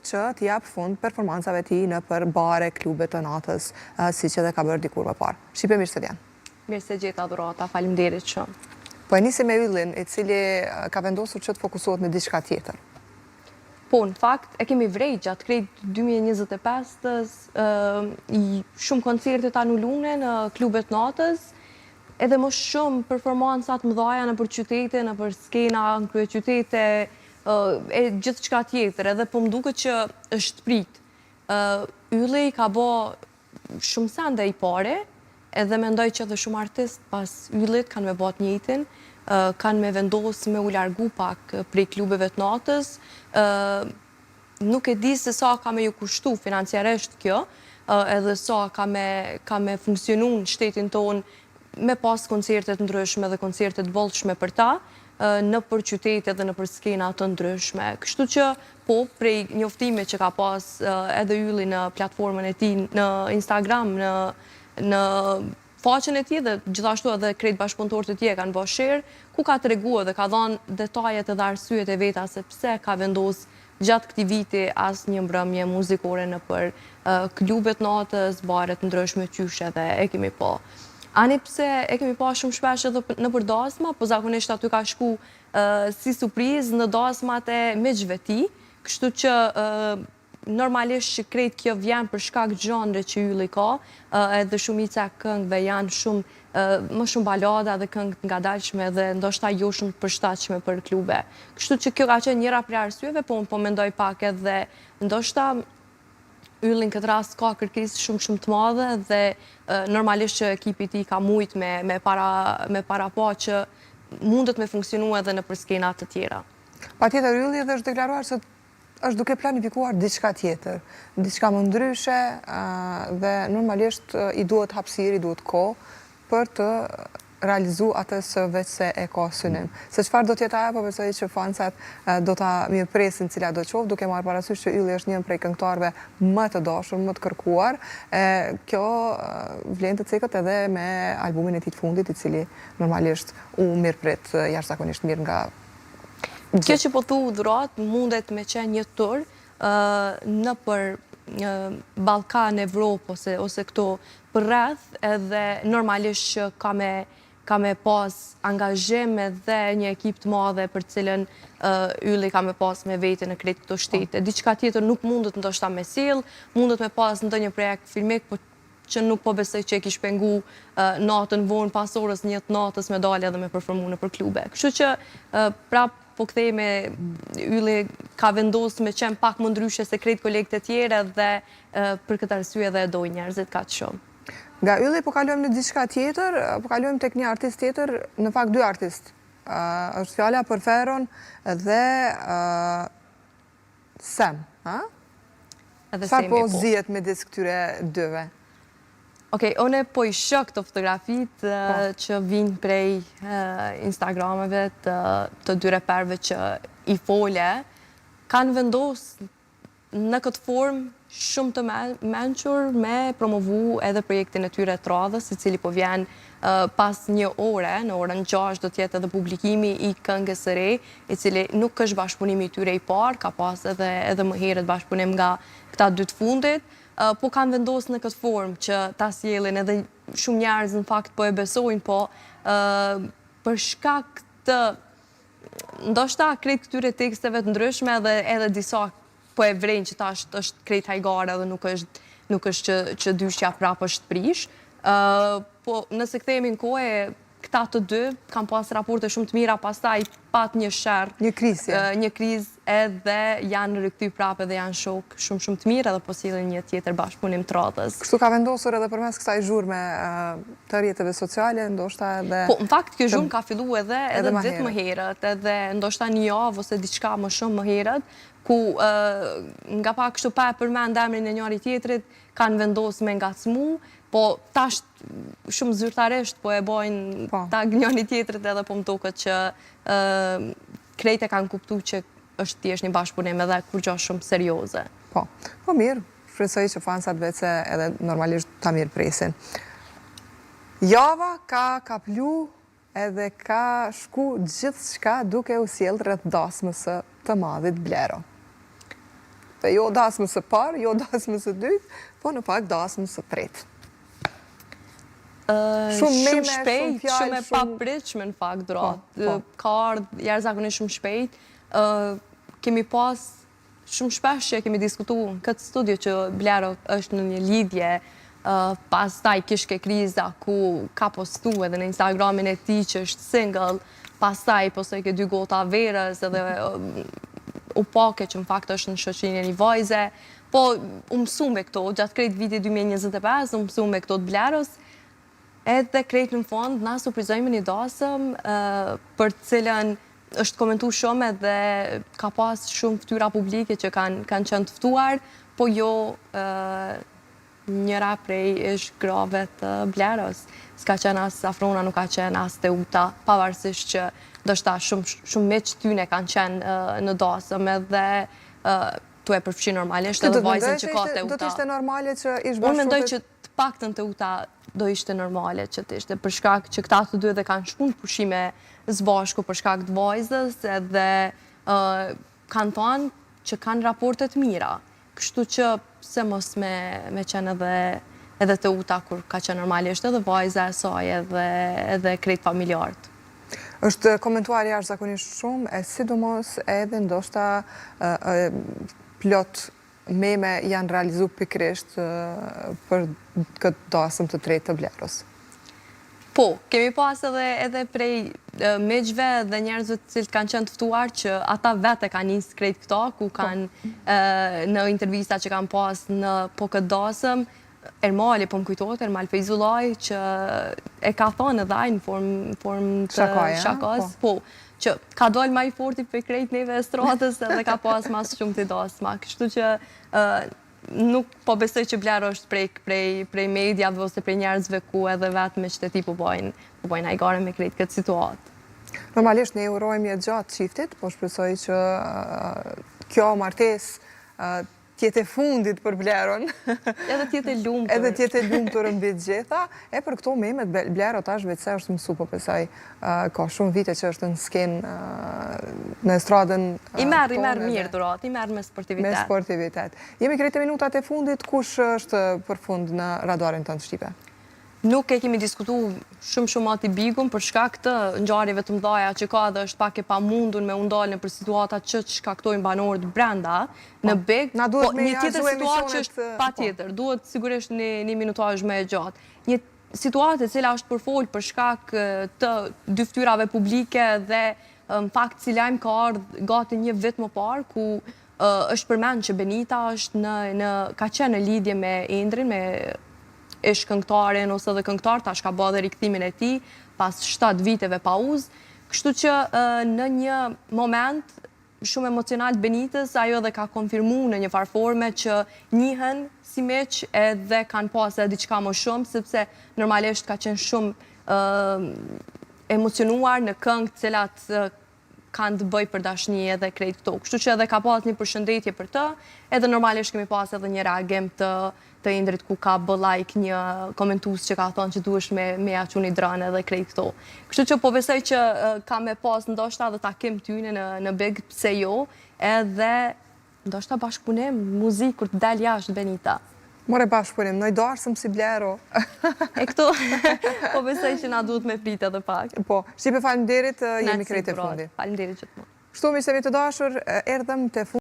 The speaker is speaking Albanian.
që t'jap fund performancave ti në për bare, klube të natës, si që dhe ka bërë dikur më parë. Shqipe, mirë se vjen. Mirë se gjeta Dhurata, faleminderit shumë. Po e nisi me Yllin, i cili ka vendosur që të fokusohet në diçka tjetër. Po, në fakt, e kemi vrejt gjatë krejt 2025-ës, shumë koncertet anullune në klubet natës, edhe më shumë performancat mëdhaja në për qytete, në për skena, në krye qytete, e gjithë qka tjetër, edhe po mduke që është prit. Ylli ka bo shumë sende i pare, edhe mendoj që edhe shumë artist pas Yllit kanë me bot njëtin, kanë me vendos me u largu pak prej klubeve të natës. Nuk e di se sa ka me ju kushtu financiaresht kjo, edhe sa ka me funksionu në shtetin ton me pas koncertet ndryshme dhe koncertet bollshme për ta, në për qytetet dhe në për skena të ndryshme. Kështu që, po, prej njoftime që ka pas edhe Ylli në platformën e ti në Instagram, në faqen e ti dhe gjithashtu edhe krejt bashkëpunëtorët e tij kanë bërë share, ku ka treguar dhe ka dhënë detajet edhe arsyet e veta se pse ka vendos gjatë këtij viti asnjë mbrëmje muzikore në për klubet natës, baret ndryshme qyshe dhe e kemi pa. Ani pse e kemi pa shumë shpesh edhe në për dasma, po zakonisht aty ka shku si surprizë në dasmat e miqve ti, kështu që normalisht që krejt kjo vjen për shkak gjanre që Ylli ka, edhe shumica këngëve janë më shumë balada dhe këngë nga dalshme dhe ndoshta jo shumë përshtatshme për klube. Kështu që kjo ka qenë njëra prej arsyeve, po mendoj pak edhe ndoshta Ylli në këtë rast ka kërkesë shumë të madhe dhe normalisht që ekipi i tij ka mujt me para pa që mundet me funksionu edhe në për skena të tjera. Patjetër Ylli edhe është deklaruar se është duke planifikuar diçka tjetër, diçka më ndryshe dhe normalisht i duhet hapësirë, i duhet kohë për të realizu atë së veç se e ka synim. Se çfarë do t'jetë ajo, po besoj që fansat do ta mirëpresin cila do qoftë, duke marrë parasysh që Ylli është një prej këngëtarëve më të dashur, më të kërkuar. Kjo vlen të cekët edhe me albumin e tij të fundit, i cili normalisht u mirëpret jashtëzakonisht mirë nga kjo që po thu Dhurat mundet me qenë një tur në për Ballkan, Evropë ose këto për rreth, edhe normalisht që ka me pas angazhim dhe një ekip të madhe për cilën Ylli ka me pas me vete në krejt këto shtete. Diçka tjetër nuk mundet ndoshta me sill, mundet me pas ndonjë projekt filmik, po që nuk po besoj që e kish pengu natën vonë pas orës 1 natës me dalë edhe me performu në për klube. Kështu që prap po kthej me Ylli ka vendosur me qenë pak më ndryshe se krejt kolegët e tjerë dhe për këtë arsye edhe e dojnë njerëzit kaq shumë. Nga Ylli po kalojmë në diçka tjetër, po kalojmë tek një artist tjetër, në fakt dy artist. Është fjala për Feron dhe Sem, ha? Çfarë po zihet midis këtyre dyve? Okej, une po i shok të fotografit që vinë prej Instagrameve të dy reperve që i fole, kanë vendos në këtë formë shumë të menqur me promovu edhe projektin e tyre të radhës, i cili po vjen pas një ore, në orën 6 do tjetë edhe publikimi i këngës së re, i cili nuk është bashkëpunimi i tyre i parë, ka pas edhe më herët bashkëpunim nga këta dy të fundit, po kanë vendosur në këtë formë që ta sjellin edhe shumë njerëz në fakt po e besojnë, po për shkak të ndoshta krejt këtyre teksteve të ndryshme dhe edhe disa po e vrejnë që ta është krejt hajgare dhe nuk është që dyshja prapë është prish. Po nëse kthehemi në kohë, këta të dy kanë pas raporte shumë të mira, pastaj pat një sherr, një krizë edhe janë rikthyer prapë dhe janë shok shumë të mirë edhe po sillin një tjetër bashkëpunim të radhës. Kështu ka vendosur edhe përmes kësaj zhurme të rrjeteve sociale, ndoshta edhe po në fakt kjo zhurmë ka filluar edhe ditë më herët, edhe ndoshta një javë ose diçka më shumë më herët, ku nga pak kështu pa e përmend emrin e njëri tjetrit kanë vendosur me ngacmu, po tash shumë zyrtarisht po e bojnë tag njëri tjetrit edhe po më duket që krejt e kanë kuptuar që është thjesht një bashkëpunim edhe kur gjo shumë serioze. Po mirë, shpresoj që fansat vetë edhe normalisht ta mirëpresin. Java ka kaplu edhe ka shku gjithçka duke u sjellë rreth dasmës së të madhit Blero. Dhe jo dasmës së parë, jo dasmës së dytë, po në fakt dasmës së tretë. Shumë shpejt, shumë e papritshme në fakt gratë. Ka ardhur jashtëzakonisht shumë shpejt. Kemi pas shumë shpesh që kemi diskutuar në këtë studio që Blero është në një lidhje, pastaj kishte kriza ku ka postuar edhe në Instagramin e tij që është single, pastaj postoi ke 2 gota verës edhe u pake që në fakt është në shoqërinë e një vajze. Po u mësuam me këto gjatë krejt vitit 2025, u mësuam me këto të Bleros. Edhe krejt në fond, na surprizojmë një dasëm për cilën është komentu shumë edhe ka pas shumë fytyra publike që kanë qenë të ftuar, po jo njëra prej është grave të Bleros. S'ka qenë as Afrona, nuk ka qenë as Teuta, pavarësisht që ndoshta shumë miq tyne kanë qenë në dasëm edhe tu e përfshi normalisht edhe vajzën që ka Teuta. Do t'ishte normale që ish bashkë? Unë mendoj që të paktën Teuta do ishte normale që t'ishte, për shkak që këta të dy edhe kanë shku në pushime zbashku për shkak të vajzës edhe kanë thonë që kanë raportet mira. Kështu që pse mos me qenë edhe Teuta kur ka qenë normalisht edhe vajza e saj edhe krejt familjarët. Është komentuar jashtëzakonisht shumë, e sidomos edhe ndoshta plot meme janë realizu pikrisht për këtë dasëm të tretë të Bleros. Po, kemi pas edhe prej miqve dhe njerëzve të cilët kanë qenë të ftuar që ata vete kanë nisë krejt këto, ku kanë në intervista që kanë pas në po këtë dasëm, Ermali, po më kujtohet, Ermal Fejzullaj, që e ka thonë edhe ai në formë të shakos, po, që ka dollë ma i forti për krejt neve e stratës edhe ka pas mas shumë të dasma. Kështu që nuk po besoj që Blero është prej mediave ose prej njerëzve ku edhe vetë me qyteti po bojnë hajgare me krejt këtë situatë. Normalisht ne urojmë jetë gjatë qiftit, po shpresoj që kjo martesë tjetë e fundit për Bleron. Edhe tjetë e lumtur. Edhe tjetë e lumtur mbit gjitha. E për këto memet, Blero tash vetëse është mësu, po besoj ka shumë vite që është në skenë në estradën. I merë mirë durat, i merë me sportivitet. Me sportivitet. Jemi krejt e minutat e fundit, kush është për fund në radarin të në Shqipe? Nuk e kemi diskutu shumë ati bigun për shkak të ngjarjeve të mëdha që ka dhe është pak e pamundur me undalë në për situatat që shkaktojnë banorët brenda në big. Po një tjetër situatë që është pa tjetër, duhet sigurisht një minutazh më e gjatë. Një situatë e cila është përfol për shkak të dy fytyrave publike dhe në fakt si lajm ka ardhur gati një vit më parë ku është përmend që Benita është ka qenë në lidhje me Endrin, me ish këngëtarin ose dhe këngëtar, tash ka bërë dhe rikthimin e tij pas 7 viteve pauzë. Kështu që në një moment shumë emocional Benitës, ajo dhe ka konfirmuar në një farforme që njihen si miq edhe kanë pas edhe diçka më shumë, sepse normalisht ka qenë shumë emocionuar në këngë të cilat kanë të bëj për dashni edhe krejt këto. Kështu që edhe ka pas një përshëndetje për të, edhe normalisht kemi pas edhe një reagim të Endrit ku ka bë like një komentues që ka thonë që duhesh me ja çuni dranë edhe krejt këto. Kështu që po besoj që ka me pas ndoshta edhe takim tyne në Big, pse jo, edhe ndoshta bashkëpunim, muzikë kur të dal jashtë Benita. More bashkëpunim, në i darsëm si Blero. E këto, po besoj që na duhet me prit edhe pak. Po, Shqipe faleminderit, jemi krejt e fundit. Faleminderit gjithmonë. Kështu mi se mi të dashur, erdhëm të fundit.